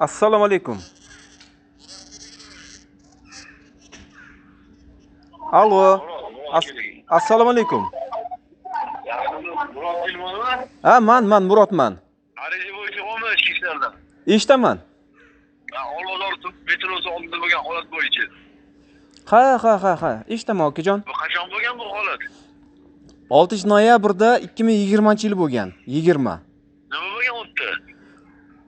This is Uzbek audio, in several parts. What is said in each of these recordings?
Assalomu alaykum. Allo. Assalomu alaykum. Murat telefonu. Ha, man Murodman. Ariza bo'yicha olma ichki ishlardan. Eshitaman. Olmazor metrosi oldida bo'lgan holat bo'yicha. Ha. Eshitaman akajon. Bu qachon bo'lgan bu holat? 6-noyabrda 2020-yil bo'lgan. 20. Nima bo'lgan o'tdi?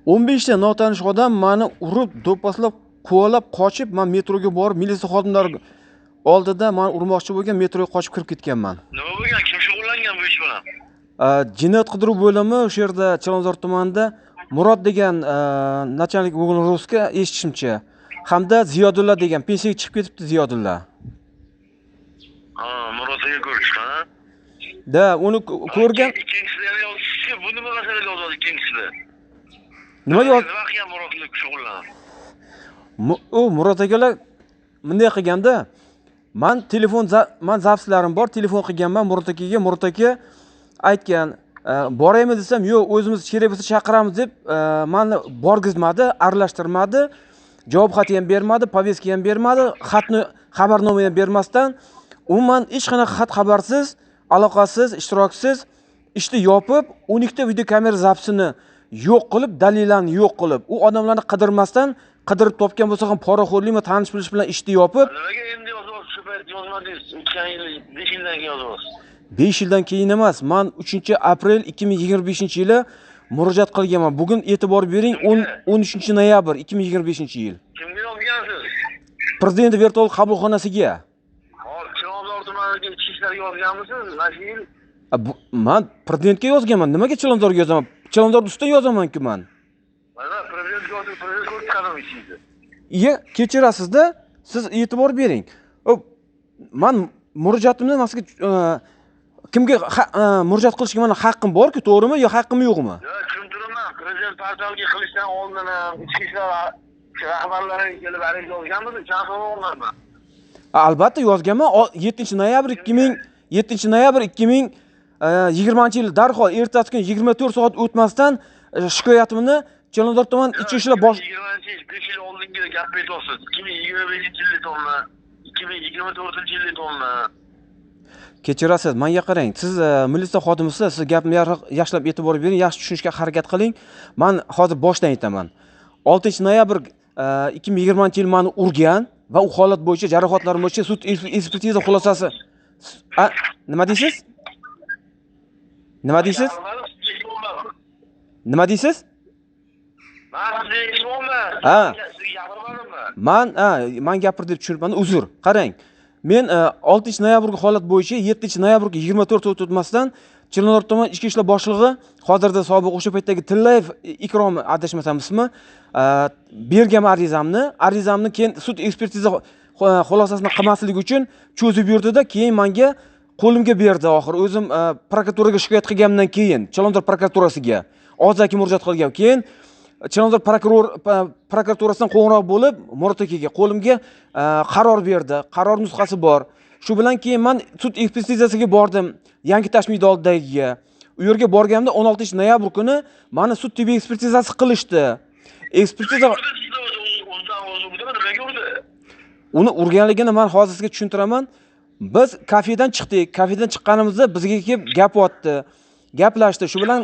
15 ta notanish odam meni urib, do'pposlab, quvalab, qochib, men metroga borib, militsiya xodimlari oldida meni urmoqchi bo'lgan, metroga qochib kirib ketganman. Nima bo'lgan? Kim shug'ullangan bu ish bilan? Jinoyat qidiruv bo'limi o'sha yerda Chilonzor tumanida Murod degan начальник Uyg'urga eshitishimcha, hamda Ziyodulla degan pensiyaga chiqib ketibdi Ziyodulla. Murodga ko'rishdi, ha? Da, uni ko'rgan. Ikkinchisi yana yozishchi, bu nima masala yozadi ikkinchisi? Nima yoz? Vaqtga Murodga shug'ullanadi. U Murod akalar bunday qilganda, men zapslarim bor, telefon qilganman Murod akaga, Murod aka aytgan, boraymi desam, yo'q, o'zimiz kerak bo'lsa chaqiramiz deb, meni borgizmadi, aralashtirmadi, javob xati ham bermadi, poveska ham bermadi, xabarnoma ham bermasdan, umuman hech qanaqa xat xabarsiz, aloqasiz, ishtiroksiz ishni yopib, 12 ta video kamera zapsini yo'q qilib, dalillarni yo'q qilib, u odamlarni qidirmasdan, qidirib topgan bo'lsa ham poraxo'rlikmi, tanish bilish bilan ishni yopib, Nimaga endi yozasiz? Shu payt yozmadingiz. O'tgan yil 5 yildan keyin yozasiz. 5 yildan keyin emas, men 3-aprel 2025-yili murojaat qilganman. Bugun e'tibor bering, 13-noyabr 2025-yil. Kimga yozgansiz? Prezident virtual qabulxonasiga. Hop, Chilonzor tumaniga ichki ishlarga yozganmisiz? Mana shu yil. Men prezidentga yozganman. Nimaga Chilonzorga yozaman? Chilonzor ustidan yozaman-ku men. Mana prezident yozdi, prezident ko'rib chiqadimi ishingni? Iya, kechirasiz-da, siz e'tibor bering. Men murojaatimni masga kimga murojaat qilishga meni haqqim bor-ku, to'g'rimi yo haqqim yo'qmi? Yo'q, tushuntiraman. Prezident portaliga qilishdan oldin ichki ishlar rahbarlari kelib ariza yozganmidi? Chaqirganman. Albatta yozganman. 7-noyabr 2020-yil darhol ertasi kuni 24 soat o'tmasdan shikoyatimni Chilonzor tuman ichki ishlar 20-5 yil oldingi gapni aytyapsiz. 2025-yilda tommi, 2024-yilda tommi. Kechirasiz, menga qarang. Siz militsiya xodimisiz, siz gapimni yaxshilab e'tibor bering, yaxshi tushunishga harakat qiling. Men hozir boshdan aytaman. 6-noyabr 2020-yil meni urgan va u holat bo'yicha jarohatlarim bo'yicha sud ekspertiza xulosasi. Nima deysiz? Nima deysiz? Men gapir deb tushunibman. Uzr. Qarang. Men 6-noyabrga holat bo'yicha 7-noyabrga 24 soat o'tmasdan Chilonzor tuman ichki ishlar boshlig'i, hozirda sobiq o'sha paytdagi Tillayev Ikrom adashmasam ismi, bergan arizamni keyin sud ekspertiza xulosasini qilmaslik uchun cho'zib yurdi-da, keyin menga qo'limga berdi oxir. O'zim prokuraturaga shikoyat qilganimdan keyin Chilonzor prokuraturasiga og'zaki murojaat qilgan. Keyin Chilonzor prokuraturasidan qo'ng'iroq bo'lib, Murod akaga qo'limga qaror berdi. Qaror nusxasi bor. Shu bilan keyin men sud ekspertizasiga bordim. Yangi Tashmid oldidagiga. U yerga borganimda 16-noyabr kuni meni sud tibbiy ekspertizasi qilishdi. Ekspertiza uni urganligini men hozir sizga tushuntiraman. Biz kafedan chiqdik. Kafedan chiqqanimizda bizga kelib gap otdi. Gaplashdi. Shu bilan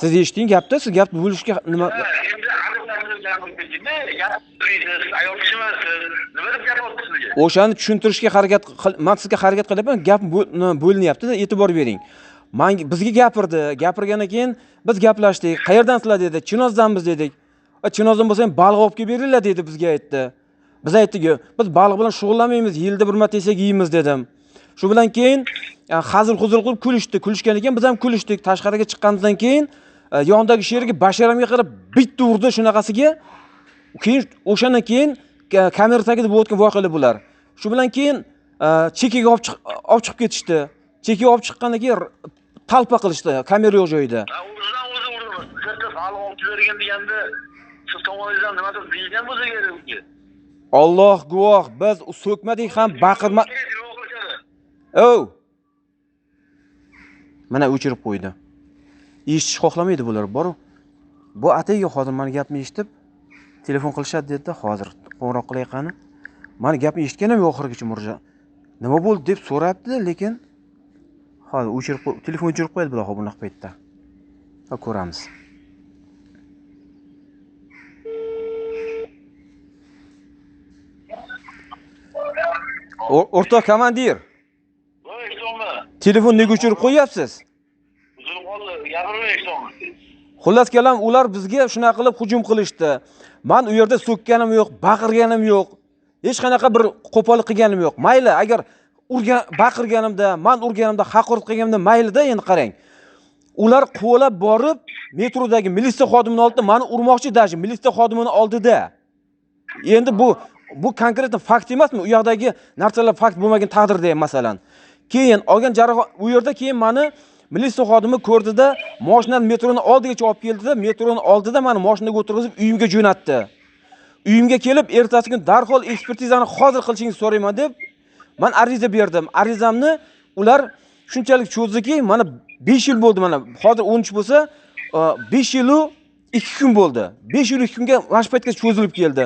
siz eshiting gapni, siz gapni bo'lishga nima? Endi ayol kishimasiz. Nima deb gap otdi sizga? O'shani tushuntirishga harakat men sizga harakat qilyapman. Gap bo'linyapti-da, e'tibor bering. Bizga gapirdi. Gapirgandan keyin biz gaplashdik. Qayerdansizlar dedi. Chinozdanmiz dedik. Chinozdan bo'lsa ham baliq olib kelib beringlar dedi, bizga aytdi. Biz aytdik, biz baliq bilan shug'ullanmaymiz, yilda bir marta yesak yeymiz dedim. Shu bilan keyin hazil-huzul qilib kulishdi. Kulishgan ekan, biz ham kulishdik. Tashqariga chiqqanimizdan keyin yondagi sherga basharamga qarab bitta urdi shunaqasiga. Keyin o'shandan keyin kamera tagida bo'layotgan voqealar bular. Shu bilan keyin chekiga olib chiqib ketishdi. Chekiga olib chiqqandan keyin talpa qilishdi kamera yo'q joyida. O'zi urdi. Katta baliq olib bergan deganda siz tomoningizdan nimadir deyilgan bo'lsa kerak. Alloh guvoh, biz so'kmadik ham, baqirma. Mana o'chirib qo'ydi. Eshitish xohlamaydi bular, bor-ku. Bu atayga hozir meni gapimni eshitib telefon qilishadi dedi, hozir qo'ng'iroq qilay qani. Meni gapimni eshitganim yo'q oxirigacha Murja. Nima bo'ldi deb so'rabdi, lekin hozir telefon o'chirib qo'yadi bular bunaqa paytda. Ha, ko'ramiz. O'rtoq komandir. Voy, eshitdingmi? Telefon nega o'chirib qo'yapsiz? Uzun qoldi, gapirmay eshitdingmi? Xullas kalam ular bizga shunaqa qilib hujum qilishdi. Men u yerda so'kkanim yo'q, baqirganim yo'q. Hech qanaqa bir qo'pollik qilganim yo'q. Mayli, agar baqirganimda, men urganimda, haqorat qilganimda mayli-da, endi qarang. Ular qo'lab borib, metrodagi militsiya xodimini oldida meni urmoqchi dashi, militsiya xodimini oldida. Endi bu konkret fakt emasmi? U yoqdagi narsalar fakt bo'lmagan taqdirda ham masalan. Keyin olgan jarohat u yerda keyin meni militsiya xodimi ko'rdida, mashinani metroning oldigacha olib keldida, metroning oldida meni mashinaga o'tirg'izib uyimga jo'natdi. Uyimga kelib, ertasi kun darhol ekspertizani hozir qilishingizni so'rayman deb men ariza berdim. Arizamni ular shunchalik cho'zdiki, mana 5 yil bo'ldi mana. Hozir 13 bo'lsa, 5 yil u 2 kun bo'ldi. 5 yil 2 kunga mana shu paytga cho'zilib keldi.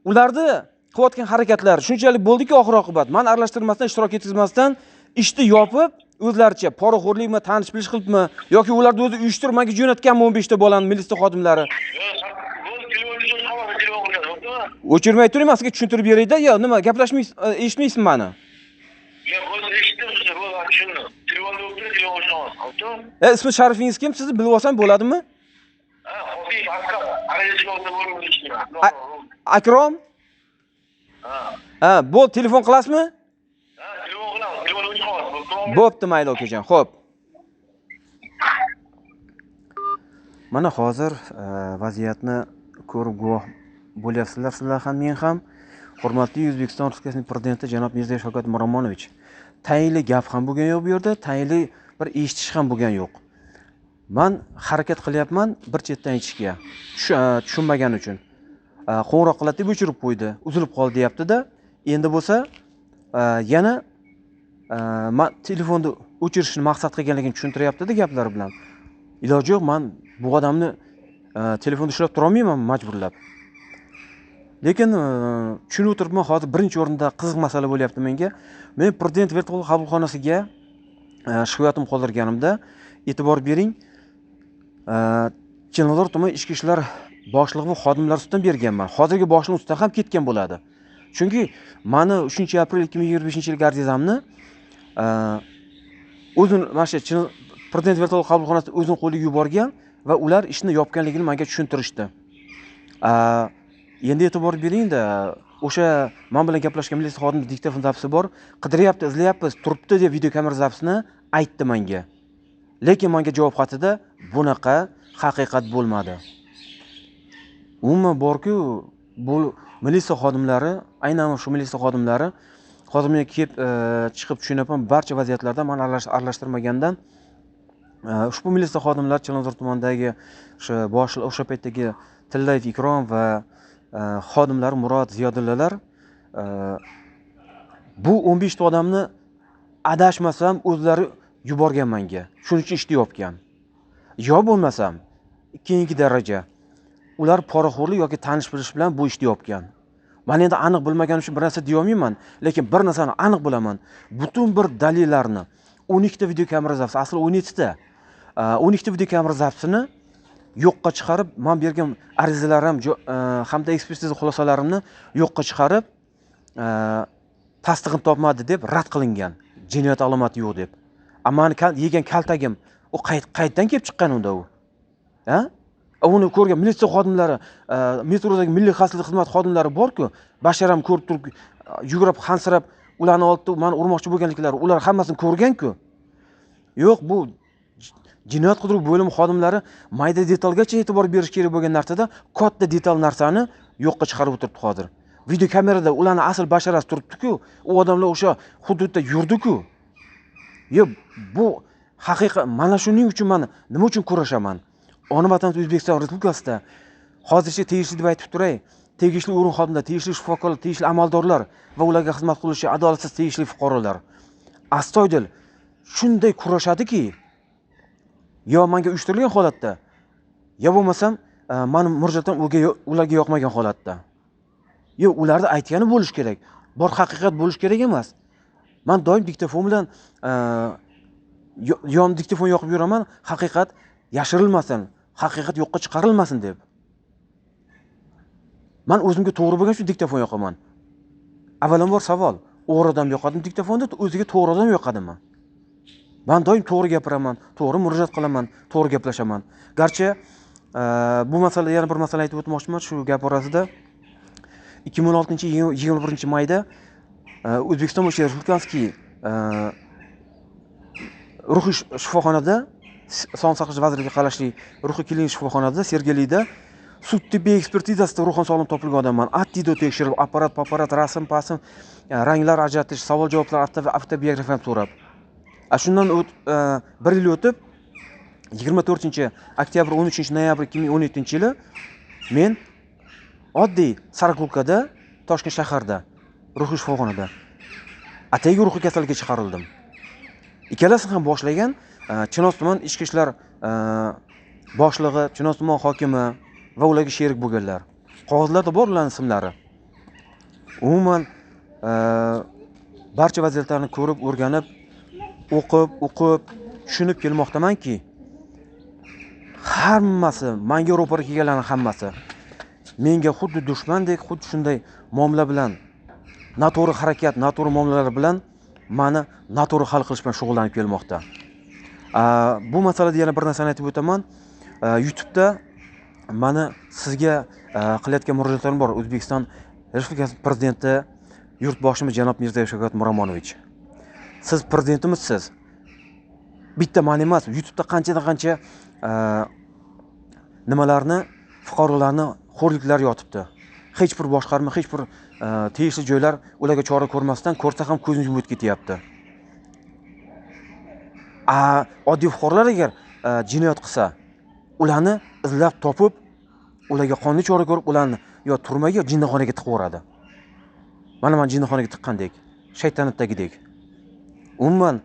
Ularni qilayotgan harakatlari shunchalik bo'ldiki, oxir-oqibat men aralashtirmasdan, ishtirok etkazmasdan ishni yopib, o'zlaricha poraxo'rlikmi, tanish-bilish qilibmi yoki ularni o'zi uyushtirib menga jo'natganmi 15 ta bolani militsiya xodimlari. O'chirmay turing, men sizga tushuntirib berayda. Yo, nima gaplashmaysiz, eshitmaysizmi meni? Yo, bo'lsa eshitdim, bo'lsa tushundim. Telefonda o'tirib, telefon o'chiramiz. Ismi sharifingiz kim? Sizni bilib olsam bo'ladimi? Xofif Akrom. Arizachi bo'lsa bo'lmaydi ishlayman. Akrom? Bu telefon qilasizmi? Telefon qilamiz. Telefon o'chiramiz. Bo'pti, mayli okajon. Xo'p. Mana hozir vaziyatni ko'rib guvoh bo'lyapsizlar, sizlar ham, men ham. Hurmatli O'zbekiston Respublikasining prezidenti janob Mirziyoyev Shavkat Miromonovich. Tayinli gap ham bo'lgan yo'q bu yerda, tayinli bir eshitish ham bo'lgan yo'q. Men harakat qilyapman bir chetdan aytishga. Tushunmagani uchun. Qo'ng'iroq qiladi deb o'chirib qo'ydi, uzilib qoldi deyapti-da. Endi bo'lsa, yana men telefonni o'chirishni maqsad qilganligini tushuntiryapti-da gaplari bilan. Iloji yo'q, men bu odamni telefonda ushlab tura olmayman majburlab. Lekin tushunib o'tiribman, hozir birinchi o'rinda qiziq masala bo'lyapti menga. Men prezident vertolyot qabulxonasiga shikoyatim qoldirganimda e'tibor bering, Chilonzor tuman ichki ishlar boshlig'i va xodimlari ustidan berganman. Hozirgi boshlig'i ustidan ham ketgan bo'ladi. Chunki meni 3-aprel 2025-yilgi arizamni o'zim mana shu prezident vertolyot qabulxonasida o'zim qo'liga yuborgan va ular ishni yopganligini menga tushuntirishdi. Endi e'tibor bering-da, o'sha men bilan gaplashgan militsiya xodimi diktafon zapisi bor, qidiryapti, izlayapmiz, turibdi deb video kamera zapisini aytdi menga. Lekin menga javob xatida bunaqa haqiqat bo'lmadi. Umuman borku, bu militsiya xodimlari, aynan shu militsiya xodimlari hozir men kelib chiqib tushunyapman, barcha vaziyatlarda men aralashtirmagandan ushbu militsiya xodimlari Chilonzor tumanidagi o'sha paytdagi Tillayev Ikrom va xodimlar Murod Ziyodullalar bu 15 ta odamni adashmasam o'zlari yuborgan menga. Shuning uchun ishni yopgan. Yo bo'lmasam, ikkinchi daraja ular poraxo'rlik yoki tanish-bilish bilan bu ishni yopgan. Men endi aniq bilmaganim uchun bir narsa deya olmayman, lekin bir narsani aniq bilaman. Butun bir dalillarni 12 ta video kamera zapisi, asli 17 ta 12 ta video kamera zapisini yo'qqa chiqarib, men bergan arizalarim hamda ekspertiza xulosalarimni yo'qqa chiqarib, tasdig'ini topmadi deb rad qilingan. Jinoyat alomati yo'q deb. Ammo yegan kaltagim u qayerdan kelib chiqqan unda u? Ha? Uni ko'rgan militsiya xodimlari, metrodagi milliy xavfsizlik xizmat xodimlari bor-ku, basharam ko'rib turib, yugurib, hansirab, ularni oldida meni urmoqchi bo'lganliklari, ular hammasini ko'rgan-ku. Yo'q, bu jinoyat qidiruv bo'limi xodimlari mayda detalgacha e'tibor berish kerak bo'lgan narsada katta detal narsani yo'qqa chiqarib o'tiribdi hozir. Video kamerada ularning asl basharasi turibdi-ku, u odamlar o'sha hududda yurdi-ku. Yo, bu haqiqat. Mana shuning uchun men nima uchun kurashaman? Ona vatanimiz O'zbekiston Respublikasida hozircha tegishli deb aytib turay, tegishli o'rin xodimlar, tegishli shifokorlar, tegishli amaldorlar va ularga xizmat qiluvchi adolatsiz tegishli fuqarolar astoydil shunday kurashadiki, yo menga uyushtirilgan holatda yo bo'lmasam mani murojaatim ularga yoqmagan holatda. Yo'q, ularni aytgani bo'lish kerak. Bor haqiqat bo'lish kerak emas. Men doim diktafon bilan yon diktafon yoqib yuraman, haqiqat yashirilmasin, haqiqat yo'qqa chiqarilmasin deb. Men o'zimga to'g'ri bo'lgan shu diktafon yoqaman. Avvalambor savol, o'g'ri odam yoqadimi diktafonda, o'ziga to'g'ri odam yoqadimi? Men doim to'g'ri gapiraman, to'g'ri murojaat qilaman, to'g'ri gaplashaman. Garchi bu masala yana bir masala aytib o'tmoqchiman shu gap orasida. 2016-21 mayda O'zbekiston bo'yicha Respublikanskiy ruhiy shifoxonada, Sog'liqni saqlash vaziriga qarashli ruhiy klinik shifoxonada Sergelida sud tibbiy ekspertizasida ruhan sog'lom topilgan odamman. Attidot tekshirib, apparat, rasm, ranglar ajratish, savol-javoblar, avtobiografiyam so'rab. Shundan 1 yil o'tib 24-oktyabr 13-noyabr 2017-yili men oddiy Sarakulkada, Toshkent shaharda, ruhiy shifoxonada ataygi ruhiy kasallikka chiqarildim. Ikkalasini ham boshlagan Chinoz tuman ichki ishlar boshlig'i, Chinoz tuman hokimi va ularga sherik bo'lganlar. Qog'ozlarda bor ularning ismlari. Umuman barcha vaziyatlarni ko'rib, o'rganib, o'qib, tushunib kelmoqdamanki, hammasi, menga ro'para kelganlarning hammasi menga xuddi dushmandek, xuddi shunday muomala bilan, noto'g'ri harakat, noto'g'ri muomalalar bilan meni noto'g'ri hal qilish bilan shug'ullanib kelmoqda. Bu masalada yana bir narsani aytib o'taman. YouTube'da meni sizga qilayotgan murojaatlarim bor. O'zbekiston Respublikasi prezidenti yurtboshimiz janob Mirziyoyev Shavkat Miromonovich. Siz prezidentimizsiz. Bitta men emas, YouTube'da qancha nimalarni, fuqarolarni xo'rliklar yotibdi. Hech bir boshqarma, hech bir tegishli joylar ularga chora ko'rmasdan ko'rsa ham ko'zingiz yumib ketyapti. Oddiy fuqarolar agar jinoyat qilsa, ularni izlab topib, ularga qonuniy chora ko'rib, ularni yo turmaga, yo jinnixonaga tiqib yuboradi. Mana men jinnixonaga tiqqandek, shaytanatdagidek. Umuman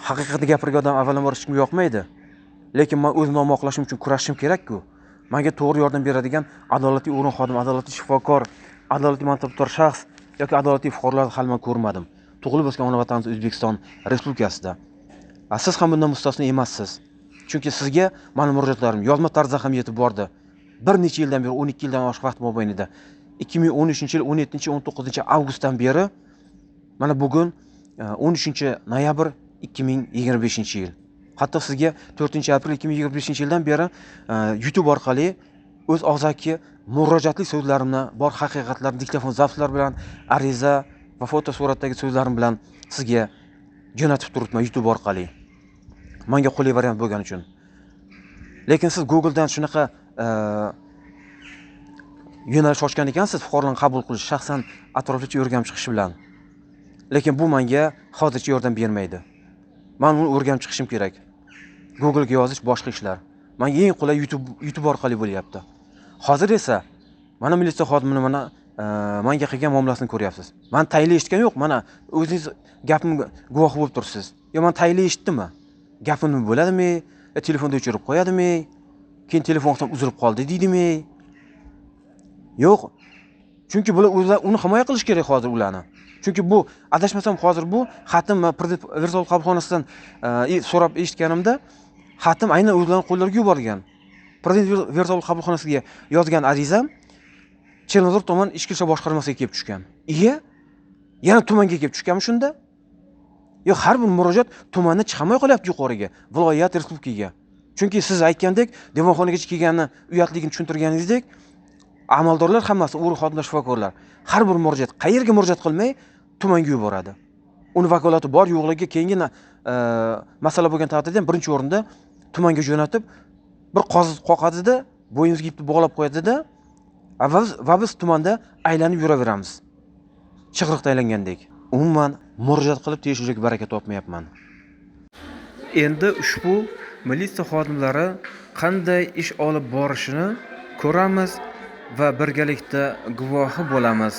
haqiqatni gapirgan odam avvalambor hech kimga yoqmaydi. Lekin men o'z nomimni oqlashim uchun kurashishim kerak-ku. Menga to'g'ri yordam beradigan adolatli o'rin xodimi, adolatli shifokor, adolatli mansabdor shaxs yoki adolatli fuqarolarni hali men ko'rmadim. Tug'ilib o'sgan ona vatanimiz O'zbekiston Respublikasida. Siz ham bundan mustasno emassiz. Chunki sizga mening murojaatlarim yozma tarzda ham yetib bordi. Bir necha yildan beri, 12 yildan oshiq vaqt mobaynida 2013-yil 17-19 avgustdan beri mana bugun 13-noyabr 2025-yil. Hatto sizga 4-aprel 2025-yildan beri YouTube orqali o'z og'zaki murojaatli so'zlarimni, bor haqiqatlarni diktafon zapslar bilan, ariza va foto suratdagi so'zlarim bilan sizga jo'natib turibman YouTube orqali. Menga qulay variant bo'lgani uchun. Lekin siz Google'dan shunaqa yo'nalish ochgan ekansiz, fuqarolarni qabul qilish, shaxsan atroflicha o'rganib chiqish bilan. Lekin bu menga hozircha yordam bermaydi. Men uni o'rganib chiqishim kerak. Google'ga yozish boshqa ishlar. Menga eng qulay YouTube orqali bo'lyapti. Hozir esa mana militsiya xodimini menga qilgan muomalasini ko'ryapsiz. Men tayinli eshitgan yo'q, mana o'zingiz gapimga guvoh bo'lib tursiz. Yo, men tayinli eshitdimmi? Gapim bo'ladimi? Telefonda o'chirib qo'yadimi? Keyin telefon ham uzilib qoldi deydimi? Yo'q. Chunki bular o'zlari uni himoya qilish kerak hozir ularni. Chunki bu adashmasam hozir bu xatim prezident Versal qabulxonasidan so'rab eshitganimda xatim aynan o'zlarining qo'llariga yuborilgan. Prezident Versal qabulxonasiga yozgan arizam Chernozor tuman ichki ishlar boshqarmasiga kelib tushgan. Yana tumanga kelib tushganmi shunda? Yo'q, har bir murojaat tumandan chiqmay qolyapti yuqoriga, viloyat, respublikaga. Chunki siz aytgandek, devonxonagacha kelganini, uyatligini tushuntirganingizdek, amaldorlar hammasi, o'g'ri xodimlar, shifokorlar har bir murojaat, qayerga murojaat qilmay tumanga yuboradi. Uni vakolati bor yo'qligiga keyingi masala bo'lgan taqdirda ham birinchi o'rinda tumanga jo'natib, bir qog'oz qoqadida, bo'yingizga ipni bog'lab qo'yadida, va biz tumanda aylanib yuraveramiz. Chig'riqda aylangandek. Umuman murojaat qilib tegishlilik baraka topmayapman. Endi ushbu militsiya xodimlari qanday ish olib borishini ko'ramiz va birgalikda guvohi bo'lamiz.